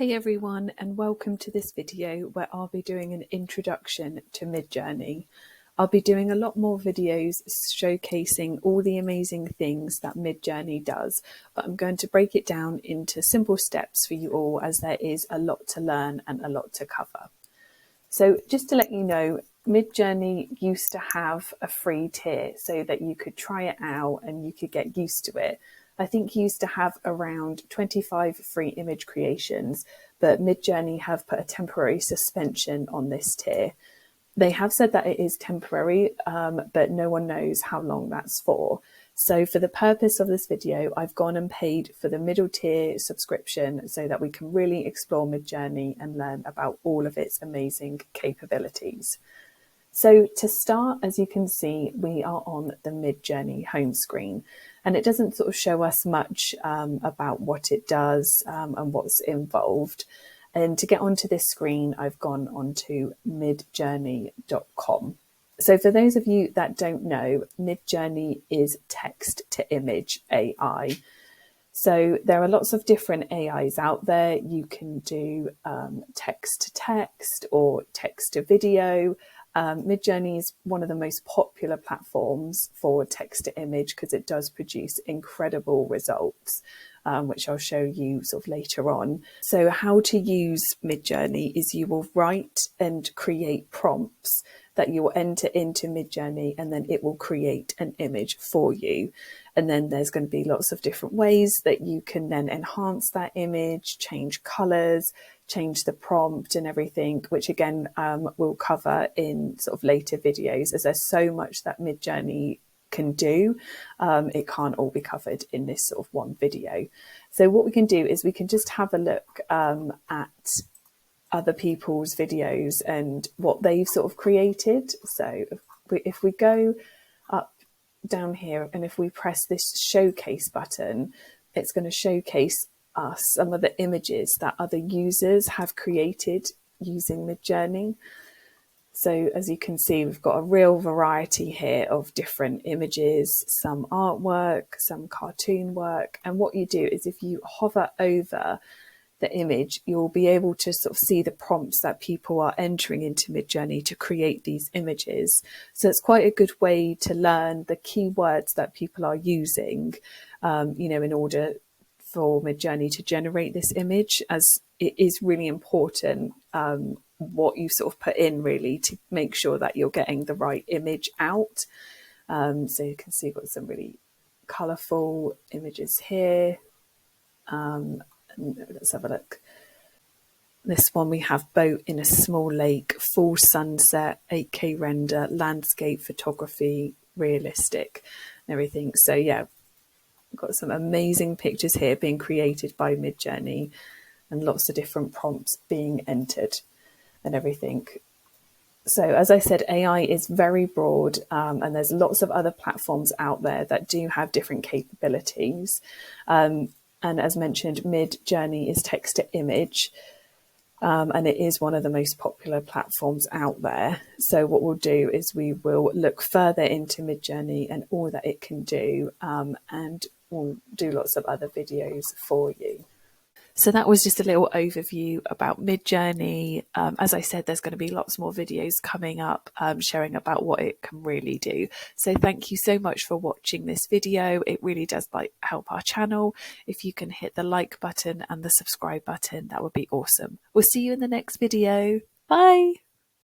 Hey everyone, and welcome to this video where I'll be doing an introduction to Midjourney. I'll be doing a lot more videos showcasing all the amazing things that Midjourney does, but I'm going to break it down into simple steps for you all as there is a lot to learn and a lot to cover. So just to let you know, Midjourney used to have a free tier so that you could try it out and you could get used to it. I think you used to have around 25 free image creations, but Midjourney have put a temporary suspension on this tier. They have said that it is temporary, but no one knows how long that's for. So for the purpose of this video, I've gone and paid for the middle tier subscription so that we can really explore Midjourney and learn about all of its amazing capabilities. So to start, as you can see, we are on the Midjourney home screen, and it doesn't sort of show us much about what it does and what's involved. And to get onto this screen, I've gone onto midjourney.com. So for those of you that don't know, Midjourney is text to image AI. So there are lots of different AIs out there. You can do text to text or text to video. Midjourney is one of the most popular platforms for text to image because it does produce incredible results, which I'll show you sort of later on. So how to use Midjourney is you will write and create prompts that you will enter into Midjourney, and then it will create an image for you. And then there's going to be lots of different ways that you can then enhance that image, change colors, change the prompt and everything, which again we'll cover in sort of later videos, as there's so much that Midjourney can do. It can't all be covered in this sort of one video. So what we can do is we can just have a look at other people's videos and what they've sort of created. So if we go up down here and if we press this showcase button, it's going to showcase us some of the images that other users have created using Midjourney. So as you can see, we've got a real variety here of different images, some artwork, some cartoon work. And what you do is if you hover over the image, you'll be able to sort of see the prompts that people are entering into Midjourney to create these images. So it's quite a good way to learn the keywords that people are using, in order for Midjourney to generate this image, as it is really important what you sort of put in really to make sure that you're getting the right image out. So you can see we've got some really colourful images here. Let's have a look. This one we have boat in a small lake, full sunset, 8K render, landscape photography, realistic and everything. So yeah, we've got some amazing pictures here being created by Midjourney and lots of different prompts being entered and everything. So as I said, AI is very broad, and there's lots of other platforms out there that do have different capabilities. And as mentioned, Midjourney is text to image, and it is one of the most popular platforms out there. So what we'll do is we will look further into Midjourney and all that it can do, and we'll do lots of other videos for you. So that was just a little overview about Midjourney. As I said, there's going to be lots more videos coming up showing about what it can really do. So thank you so much for watching this video. It really does help our channel. If you can hit the like button and the subscribe button, that would be awesome. We'll see you in the next video. Bye.